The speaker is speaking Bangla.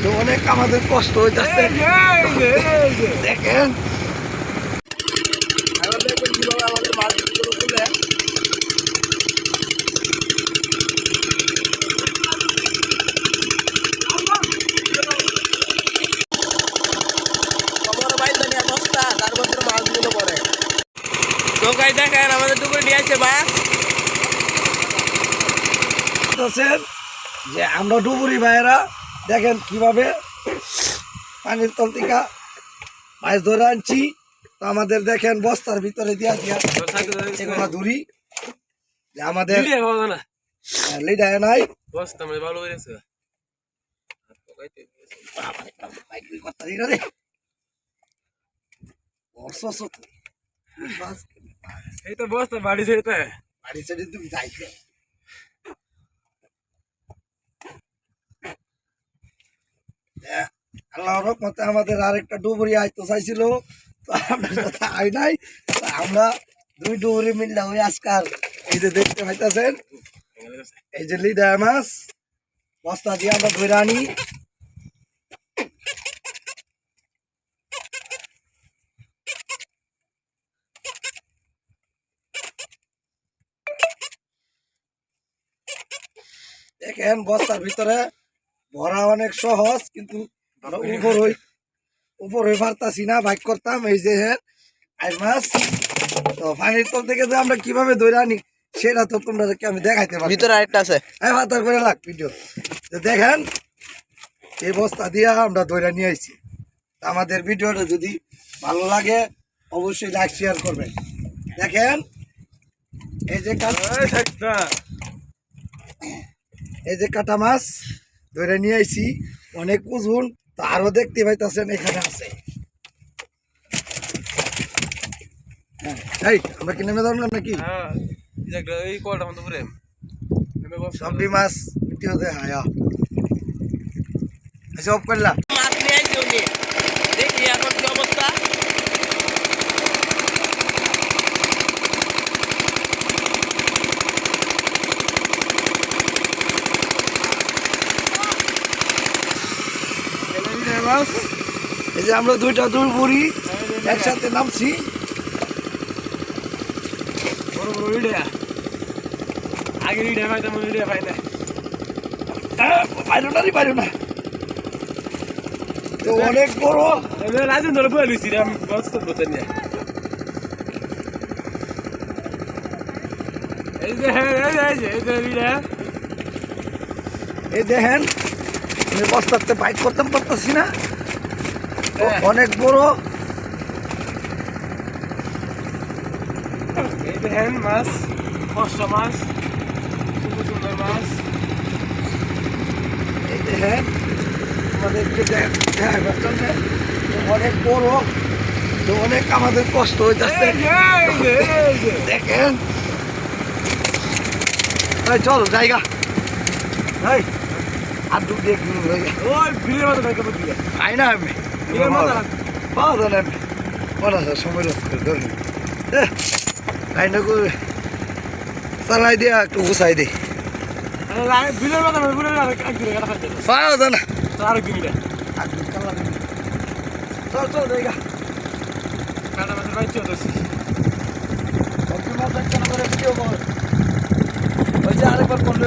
তো অনেক আমাদের কষ্ট হইতেছে দেখেন আমাদের মাছগুলো খুলে দেখেন আমাদের টুকরে নিয়ে আসছে মাছ যে আমরা ডুবুরি ভাইয়েরা দেখেন কিভাবে পানির তল থেকে মাছ ধরে আনছি। তো আমাদের দেখেন বস্তার ভিতরে দিয়া দিয়া এগুলো ধরি যে আমাদের লিডায় নাই বস্তা বাড়ি ছেড়ে বাড়ি ছেড়ে তুমি যাইতে আল্লাহর রহমতে আমাদের আরেকটা ডুবুরি আইতে চাইছিল, তো আমরা সাথে আই নাই। আমরা দুই ডুবুরি মিললে ওই আজকাল এই যে দেখতে পাইতেছেন এই যে লিডা মাছ বস্তা দিয়ে আমরা ধরে আনি। দেখেন বস্তার ভিতরে ভরা অনেক সহজ, কিন্তু উপর হয়ে পারতাছি না, বাইক করতাম। এই যে আই মাছ তো পানির তল থেকে যে আমরা কিভাবে ধরে আনি সেটা তো তোমরা আমি দেখাইতে পারি। ভিতরে আরেকটা আছে হাতার করে লাগ ভিডিও দেখেন এই বস্তা দিয়ে আমরা ধরে নিয়ে আসছি। আমাদের ভিডিওটা যদি ভালো লাগে অবশ্যই লাইক শেয়ার করবেন। দেখেন এই যে কাটা মাছ ধরে নিয়ে আইছি, অনেক ওজন। তো আরো দেখতে পাইতেছেন এখানে আছে। এই আমরা কি নেমে ধরলাম নাকি সবটি মাছ সব করলাম। দেখি এখন কি অবস্থা। এই যে আমরা দুইটা ডুবুরি একসাথে নামছি। বাইরে না তো অনেক বড় এই দেখেন বস্তাতে বাইক করতাম পারতাছি না, অনেক বড়। এই দেখেন মাছ, কষ্ট মাছ, সুন্দর সুন্দর মাছ। এই দেখেন আমাদেরকে অনেক বড়, তো অনেক আমাদের কষ্ট হইতেছে দেখেন। চল জায়গা আর ডুব দিয়ে আই না আমি পাওয়া যায় না বলা সময় ধরুন আইনা করে চালাই দিয়ে একটু গুছাই দিই পাওয়া যায় না। চল চল জায়গা আরেকবার করলে